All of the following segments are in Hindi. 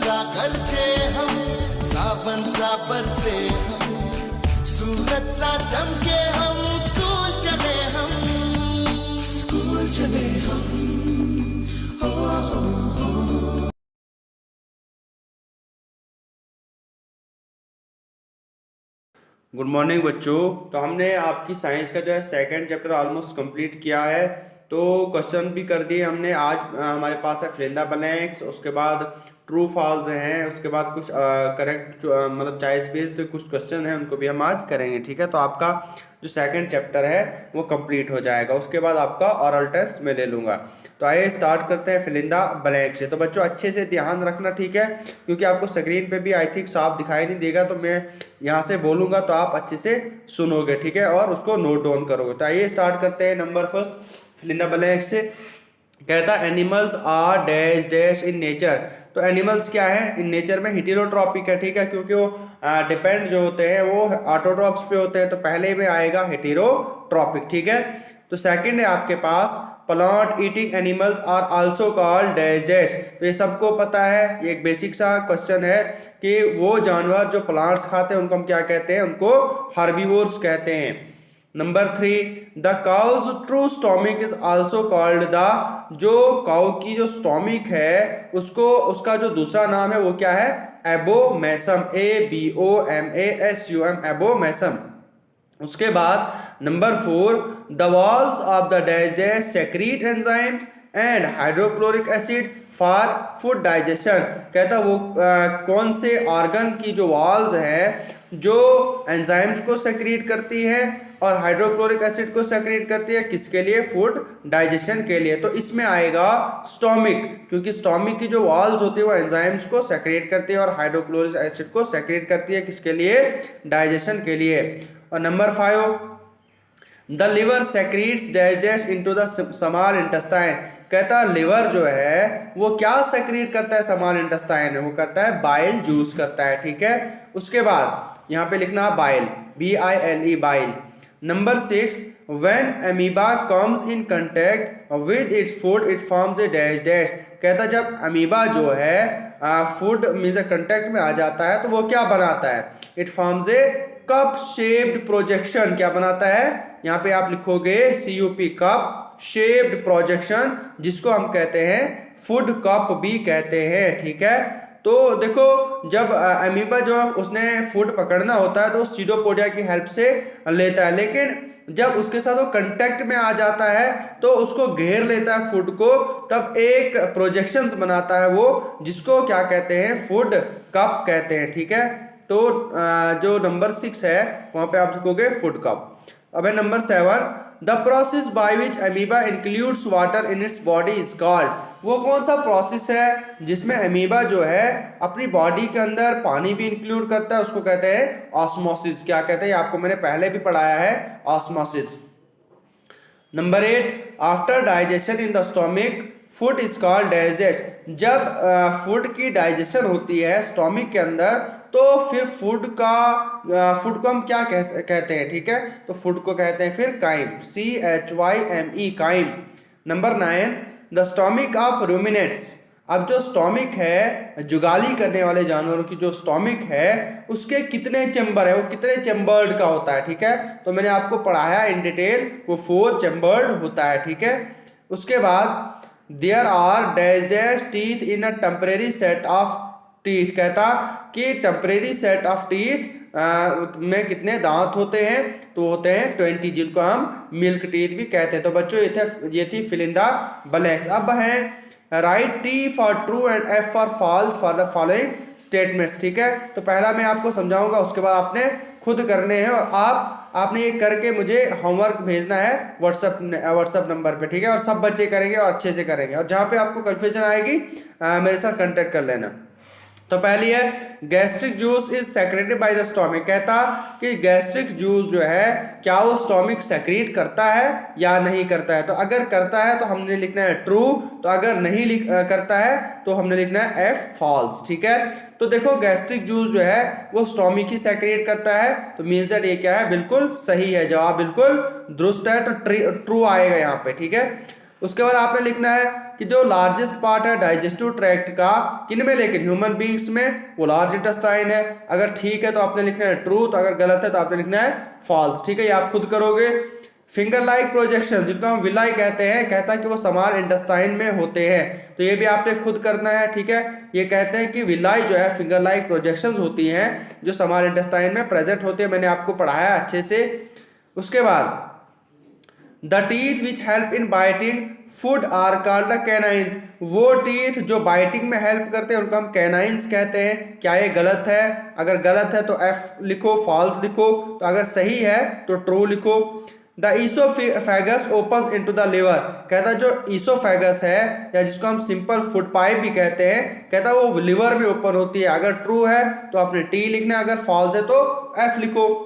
सा खर्चे हम, सावन सा बरसे हम, सूरज सा चमके हम, स्कूल चले हम, स्कूल चले हम। गुड मॉर्निंग बच्चों। तो हमने आपकी साइंस का जो है सेकंड चैप्टर ऑलमोस्ट कंप्लीट किया है। तो क्वेश्चन भी कर दिए हमने। आज हमारे पास है फिल इन द ब्लैंक्स, उसके बाद ट्रू फॉल्स हैं, उसके बाद कुछ करेक्ट मतलब चॉइस बेस्ड कुछ क्वेश्चन हैं, उनको भी हम आज करेंगे। ठीक है, तो आपका जो सेकंड चैप्टर है वो कंप्लीट हो जाएगा। उसके बाद आपका ऑरल टेस्ट मैं ले लूँगा। तो आइए स्टार्ट करते हैं फिल इन द ब्लैंक से। तो बच्चों अच्छे से ध्यान रखना, ठीक है, क्योंकि आपको स्क्रीन पे भी आई थिंक साफ दिखाई नहीं देगा। तो मैं यहाँ से बोलूँगा तो आप अच्छे से सुनोगे, ठीक है, और उसको नोट डाउन करोगे। तो आइए स्टार्ट करते हैं। Number first fill in the blank से कहता है animals are dash dash in nature. तो एनिमल्स क्या है इन नेचर में? हेटेरोट्रॉपिक है, ठीक है, क्योंकि वो डिपेंड जो होते हैं वो ऑटोट्रॉप्स पे होते हैं। तो पहले में आएगा हेटेरोट्रॉपिक, ठीक है। तो सेकंड है आपके पास plant eating animals are also called dash dash. तो ये सबको पता है, ये एक बेसिक सा क्वेश्चन है कि वो जानवर जो प्लांट्स खाते हैं उनको हम क्या कहते हैं? उनको हर्बीवोर्स कहते हैं। Number 3 the cows true stomach is also called the. जो काउ की जो स्टोमिक है उसको उसका जो दूसरा नाम है वो क्या है? Abomasum, ABOMASUM, abomasum. उसके बाद number 4 the walls of the dash dash secrete enzymes and hydrochloric acid for food digestion. कहता वो कौन से ऑर्गन की जो वॉल्स है जो एंजाइम्स को सेक्रीट करती है और हाइड्रोक्लोरिक एसिड को सेक्रेट करती है, किसके लिए? फूड डाइजेशन के लिए। तो इसमें आएगा स्टोमिक, क्योंकि स्टोमिक की जो वॉल्स होती है वो एंजाइम्स को सेक्रेट करती है और हाइड्रोक्लोरिक एसिड को सेक्रेट करती है, किसके लिए? डाइजेशन के लिए। और number 5 the liver secretes dash dash into the small intestine. कहता लिवर जो है वो क्या सेक्रीट करता है स्मॉल इंटेस्टाइन में? वो करता है बाइल जूस करता है, ठीक है। उसके बाद यहाँ पे लिखना bile, BILE, bile. Number 6 when amoeba comes in contact with its food it forms a dash dash. कहता जब अमीबा जो है फूड मींस कांटेक्ट में आ जाता है तो वो क्या बनाता है? It forms a cup shaped projection. क्या बनाता है? यहाँ पे आप लिखोगे CUP, कप शेप्ड प्रोजेक्शन, जिसको हम कहते हैं फूड कप भी कहते हैं, ठीक है। तो देखो जब अमीबा जो उसने फूड पकड़ना होता है तो सीडोपोडिया की हेल्प से लेता है, लेकिन जब उसके साथ वो कांटेक्ट में आ जाता है तो उसको घेर लेता है फूड को, तब एक प्रोजेक्शंस बनाता है वो, जिसको क्या कहते हैं? फूड कप कहते हैं, ठीक है। तो जो नंबर 6 है वहां पे आप लिखोगे फूड कप। अब है number 7 the process by which amoeba includes water in its body is called. वो कौन सा प्रोसेस है जिसमें अमीबा जो है अपनी बॉडी के अंदर पानी भी इंक्लूड करता है? उसको कहते हैं ऑस्मोसिस। क्या कहते हैं? आपको मैंने पहले भी पढ़ाया है, osmosis. Number 8 after digestion in the stomach food is called digest. जब फूड की डाइजेशन होती है स्टोमिक के अंदर तो फिर फूड को हम क्या कहते हैं? ठीक है, तो फूड को कहते हैं फिर crime, CHYME, crime. Number 9 the stomach of ruminants. अब जो स्टोमिक है जुगाली करने वाले जानवरों की जो स्टोमिक है उसके कितने चैम्बर है? वो कितने चैम्बर्ड का होता है? ठीक है, तो मैंने आपको पढ़ाया इन डिटेल, वो 4 चैम्बर्ड होता है, ठीक है। उसके बाद there are dash dash teeth in a temporary set of teeth. कहता कि टेम्परेरी सेट ऑफ टीथ में कितने दांत होते हैं? तो होते हैं 20, जिनको हम मिल्क टीथ भी कहते हैं। तो बच्चों ये थी फिल इन द ब्लैंक्स। अब है right T for true and F for false for the following statements, ठीक है। तो पहला मैं आपको समझाऊंगा, उसके बाद आपने खुद करने हैं और आपने ये करके मुझे होमवर्क भेजना है व्हाट्सएप नंबर पे, ठीक है। और सब बच्चे करेंगे और अच्छे से करेंगे, और जहाँ पे आपको कन्फ्यूजन आएगी मेरे साथ कांटेक्ट कर लेना। तो पहली है gastric juice is secreted by the stomach. कहता कि गैस्ट्रिक जूस जो है क्या वो स्टोमिक सेक्रेट करता है या नहीं करता है? तो अगर करता है तो हमने लिखना है ट्रू, तो अगर नहीं करता है तो हमने लिखना है F, फॉल्स, ठीक है। तो देखो गैस्ट्रिक जूस जो है वो स्टोमिक ही सेक्रेट करता है, तो मीन्स दैट ये क्या है? बिल्कुल सही है, जवाब बिल्कुल दुरुस्त है, तो ट्रू आएगा यहाँ पे, ठीक है। उसके बाद आपने लिखना है कि जो लार्जेस्ट पार्ट है डाइजेस्टिव ट्रैक्ट का किन में, लेकिन ह्यूमन बींग्स में वो लार्ज इंटेस्टाइन है। अगर ठीक है तो आपने लिखना है ट्रू, तो अगर गलत है तो आपने लिखना है फॉल्स। ठीक है, ये आप खुद करोगे। फिंगर लाइक प्रोजेक्शन जिनको हम विलाई कहते हैं, कहता है कि वो स्मॉल इंटेस्टाइन में होते हैं, तो ये भी आपने खुद करना है। ठीक है, ये कहते हैं कि विलाई जो है फिंगर लाइक प्रोजेक्शंस होती हैं जो स्मॉल इंटेस्टाइन में प्रेजेंट होती है, मैंने आपको पढ़ाया अच्छे से। उसके बाद the teeth which help in biting food are called the canines, वो टीथ जो बाइटिंग में हेल्प करते हैं उनको हम कैनाइंस कहते हैं। क्या ये गलत है? अगर गलत है तो एफ लिखो, फॉल्स लिखो, तो अगर सही है तो ट्रू लिखो। The oesophagus opens into the liver, कहता है जो ईसोफेगस है या जिसको हम सिंपल फूड पाइप भी कहते हैं, कहता है वो लिवर में ओपन होती है। अगर ट्रू है तो आपने टी लिखना है, अगर फॉल्स है तो एफ लिखो।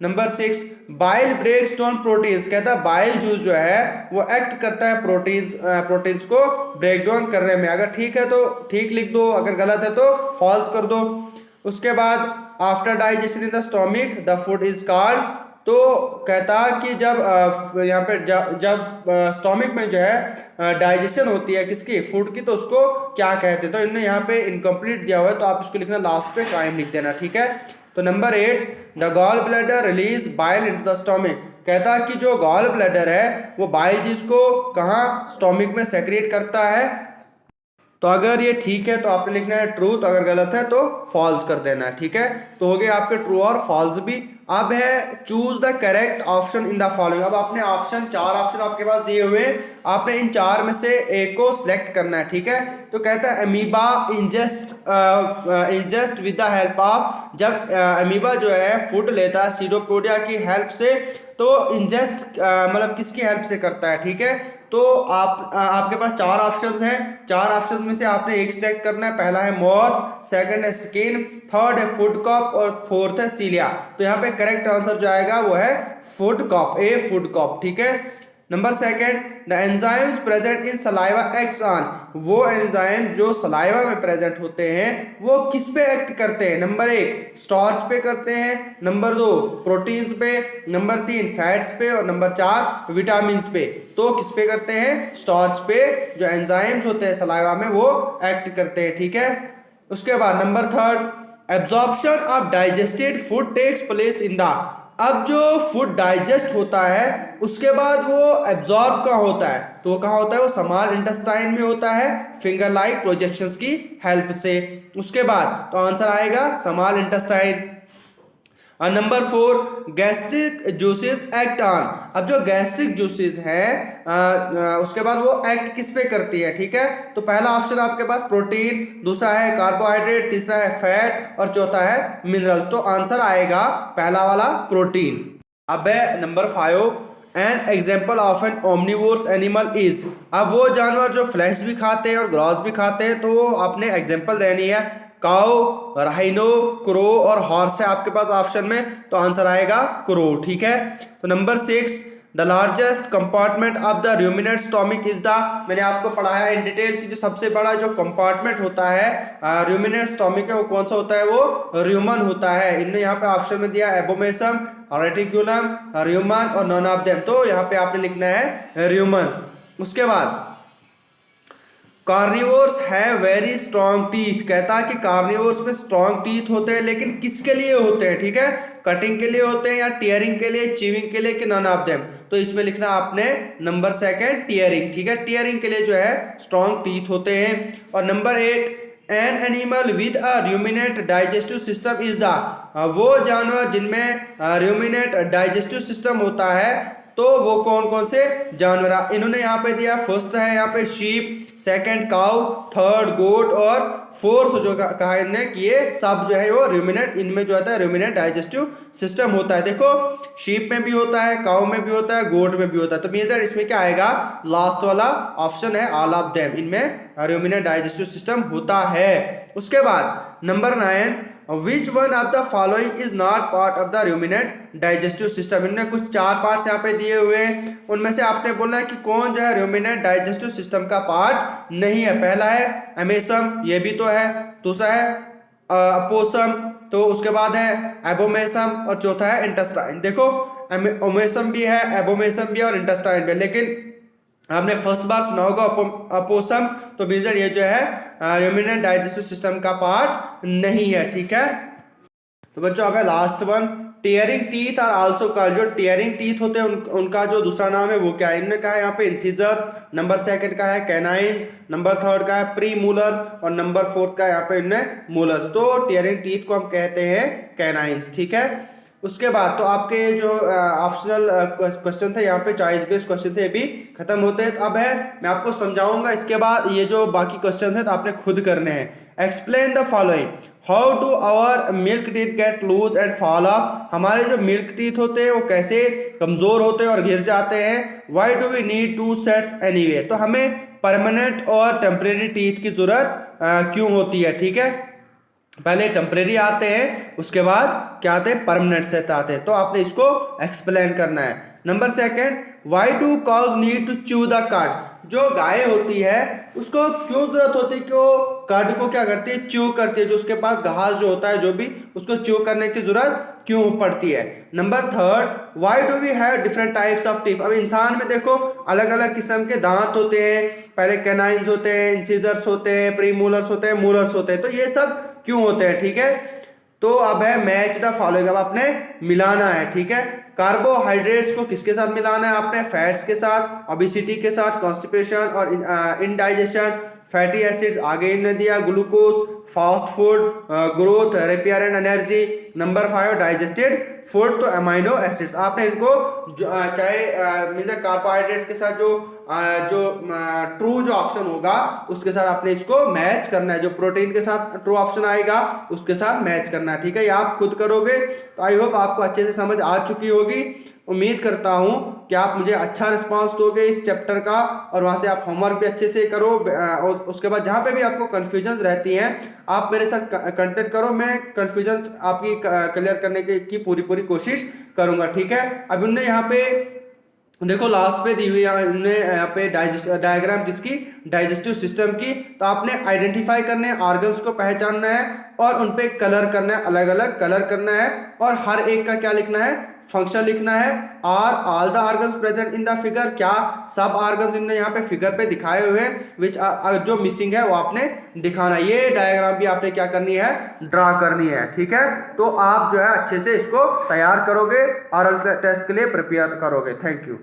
Number 6 bile breaks down proteins, कहता है बाइल जूस जो है वो एक्ट करता है प्रोटीन्स को ब्रेक डाउन करने में। अगर ठीक है तो ठीक लिख दो, अगर गलत है तो फॉल्स कर दो। उसके बाद after digestion in the stomach the food is called, तो कहता कि जब यहाँ पे जब स्टोमिक में जो है डाइजेशन होती है किसकी, फूड की, तो उसको क्या कहते हैं। तो इन्होंने यहाँ पे इनकम्प्लीट दिया हुआ है, तो आप इसको लिखना लास्ट पे टाइम लिख देना। ठीक है, तो number 8 the gall bladder release bile into the stomach, कहता कि जो गॉल ब्लैडर है वो बाइल चीज को कहाँ, स्टोमिक में सेक्रेट करता है। तो अगर ये ठीक है तो आपने लिखना है ट्रू, तो अगर गलत है तो फॉल्स कर देना है। ठीक है, तो हो गए आपके ट्रू और फॉल्स भी। अब है choose the correct option in the following, अब आपने ऑप्शन 4 ऑप्शन आपके पास दिए हुए, आपने इन 4 में से एक को सिलेक्ट करना है। ठीक है, तो कहता है amoeba ingest with the help of, जब अमीबा जो है फूड लेता है सीडोपोडिया की हेल्प से, तो इंजेस्ट मतलब किसकी हेल्प से करता है। ठीक है, तो आपके पास 4 ऑप्शंस हैं, 4 ऑप्शंस में से आपने एक सिलेक्ट करना है। पहला है मॉथ, सेकंड है स्किन, थर्ड है फूड कॉप और फोर्थ है सीलिया। तो यहाँ पे करेक्ट आंसर जो आएगा वो है food cop, a food cop. ठीक है, number 2 the enzymes present in saliva acts on, वो एंजाइम जो सलाइवा में प्रेजेंट होते हैं वो किस पे एक्ट करते हैं। नंबर 1 स्टार्च पे करते हैं, नंबर 2 प्रोटीन्स पे, नंबर 3 फैट्स पे और नंबर 4 विटामिन्स पे। तो किस पे करते हैं, स्टार्च पे जो एंजाइम्स होते हैं सलाइवा में वो एक्ट करते हैं। ठीक है, उसके बाद number 3 absorption of digested food takes place in the, अब जो फूड डाइजेस्ट होता है उसके बाद वो एब्जॉर्ब कहाँ होता है, तो वो कहाँ होता है, वो स्मॉल इंटेस्टाइन में होता है फिंगर लाइक प्रोजेक्शंस की हेल्प से। उसके बाद तो आंसर आएगा स्मॉल इंटेस्टाइन। और number 4 gastric juices act on, अब जो गैस्ट्रिक जूसेस है उसके बाद वो एक्ट किस पे करती है। ठीक है, तो पहला ऑप्शन आपके पास प्रोटीन, दूसरा है कार्बोहाइड्रेट, तीसरा है फैट और चौथा है मिनरल। तो आंसर आएगा पहला वाला प्रोटीन। अब है number 5 an example of an omnivores animal is, अब वो जानवर जो फ्लैश भी खाते हैं और ग्रास भी खाते हैं, तो वो आपने एग्जाम्पल देनी है। काउ, राइनो, क्रो और हॉर्स है आपके पास ऑप्शन में, तो आंसर आएगा क्रो। ठीक है, तो number 6 the largest compartment of the ruminate stomach is the, मैंने आपको पढ़ाया इन डिटेल कि जो सबसे बड़ा जो कंपार्टमेंट होता है रूमिनेट स्टोमिक है वो कौन सा होता है, वो र्यूमन होता है। इनने यहाँ पे ऑप्शन में दिया एबोमेसम, रेटिकुलम, र्यूमन और नॉन ऑफ देम, तो यहाँ पे आपने लिखना है र्यूमन। उसके बाद कार्निवोर्स है वेरी स्ट्रॉन्ग टीथ, कहता है कि कार्निवोर्स में स्ट्रॉन्ग टीथ होते हैं, लेकिन किसके लिए होते हैं। ठीक है, कटिंग के लिए होते हैं या टीयरिंग के लिए, चीविंग के लिए, कि नॉन ऑफ देम। तो इसमें लिखना आपने नंबर 2 टीयरिंग। ठीक है, टीयरिंग के लिए जो है स्ट्रॉन्ग टीथ होते हैं। और number 8 an animal with a ruminate digestive system is the, वो जानवर जिनमें रूमिनेट डाइजेस्टिव सिस्टम होता है, तो वो कौन कौन से जानवर इन्होंने यहाँ पे दिया। फर्स्ट है यहाँ पे शीप, सेकंड काउ, थर्ड गोट और फोर्थ जो कहा इन्होंने कि ये सब जो है वो रूमिनेट, इनमें जो होता है रूमिनेट डाइजेस्टिव सिस्टम होता है। देखो शीप में भी होता है, काउ में भी होता है, गोट में भी होता है। तो मेजर इसमें क्या आएगा, लास्ट वाला ऑप्शन है ऑल ऑफ देम, इनमें रूमिनेट डाइजेस्टिव सिस्टम होता है। उसके बाद number 9 which one of the following is not part of the ruminate digestive system, इनने कुछ 4 पार्ट्स यहाँ पे दिए हुए हैं, उनमें से आपने बोलना है कि कौन जो है रूमिनेट डाइजेस्टिव सिस्टम का पार्ट नहीं है। पहला है एमेसम, ये भी तो है, दूसरा है अपोसम, तो उसके बाद है एबोमेसम और चौथा है इंटेस्टाइन। देखो ओमेसम भी है, एबोमेसम भी है और इंटेस्टाइन भी है, लेकिन आपने फर्स्ट बार सुना होगा अपोसम, तो बेसिकली ये जो है रूमिनेंट डाइजेस्टिव सिस्टम का पार्ट नहीं है, ठीक है। तो बच्चों अब है last one, tearing teeth are also called, जो टीयरिंग टीथ होते हैं उनका जो दूसरा नाम है वो क्या है, इनने कहा है यहाँ पे इंसिजर्स, नंबर सेकंड का है कैनाइंस, नंबर थर्ड का है प्री मूलर्स और नंबर फोर्थ का यहाँ पे इनमें मूलर्स। तो टीयरिंग टीथ को हम कहते हैं कैनाइंस, ठीक है। उसके बाद तो आपके जो ऑप्शनल क्वेश्चन थे यहाँ पे चॉइस बेस्ड क्वेश्चन थे, ये भी खत्म होते हैं। तो अब है मैं आपको समझाऊंगा, इसके बाद ये जो बाकी क्वेश्चन है तो आपने खुद करने हैं। Explain the following, how do our milk teeth get loose and fall off, हमारे जो मिल्क टीथ होते हैं वो कैसे कमजोर होते हैं और गिर जाते हैं। Why do we need two sets anyway, तो हमें परमानेंट और टेम्परेरी टीथ की जरूरत क्यों होती है, ठीक है। पहले टेम्परेरी आते हैं, उसके बाद क्या आते हैं, परमानेंट सेट आते हैं, तो आपने इसको एक्सप्लेन करना है। Number second, why do cows need to chew the cud, जो गाय होती है उसको क्यों जरूरत होती है कि वो कड को क्या करती है, च्यू करती है, जो उसके पास घास जो होता है जो भी, उसको च्यू करने की जरूरत क्यों पड़ती है। Number third, why do we have different types of teeth, अब इंसान में देखो अलग अलग किस्म के दांत होते हैं, पहले कैनाइंस होते हैं, इंसिजर्स होते हैं, प्रीमोलर्स होते हैं, मोलर्स होते हैं, तो ये सब क्यों होते हैं, ठीक है। तो अब है मैच द फॉलोइंग, अब आपने मिलाना है, ठीक है। कार्बोहाइड्रेट्स को किसके साथ मिलाना है आपने, फैट्स के साथ, ओबेसिटी के साथ, कॉन्स्टिपेशन और इनडाइजेशन, फैटी एसिड्स आगे इन्होंने दिया, glucose, fast food, growth, repair and energy, number 5 digested food, तो अमाइनो एसिड्स आपने इनको चाहे मतलब कार्बोहाइड्रेट्स के साथ जो ट्रू जो ऑप्शन होगा उसके साथ आपने इसको मैच करना है, जो प्रोटीन के साथ ट्रू ऑप्शन आएगा उसके साथ मैच करना है, ठीक है। ये आप खुद करोगे तो आई होप आपको अच्छे से समझ आ चुकी होगी। उम्मीद करता हूं कि आप मुझे अच्छा रिस्पांस दोगे इस चैप्टर का, और वहां से आप होमवर्क भी अच्छे से करो, और उसके बाद जहां पे भी आपको कंफ्यूजन रहती हैं आप मेरे साथ कांटेक्ट करो, मैं कंफ्यूजन आपकी क्लियर करने की पूरी कोशिश करूंगा, ठीक है। अब उन्होंने यहाँ पे देखो लास्ट पे दी हुई है यहाँ पे डायग्राम किसकी, डाइजेस्टिव सिस्टम की, तो आपने आइडेंटिफाई करने हैं, ऑर्गन्स को पहचानना है और उन पे कलर करना है, अलग अलग कलर करना है, और हर एक का क्या लिखना है, फंक्शन लिखना है। Are all the organs present in the figure, क्या सब ऑर्गन्स इनने यहाँ पे फिगर पे दिखाए हुए हैं, विच जो मिसिंग है वो आपने दिखाना है। ये डायग्राम भी आपने क्या करनी है, ड्रा करनी है, ठीक है। तो आप जो है अच्छे से इसको तैयार करोगे और टेस्ट के लिए प्रिपेयर करोगे। Thank you.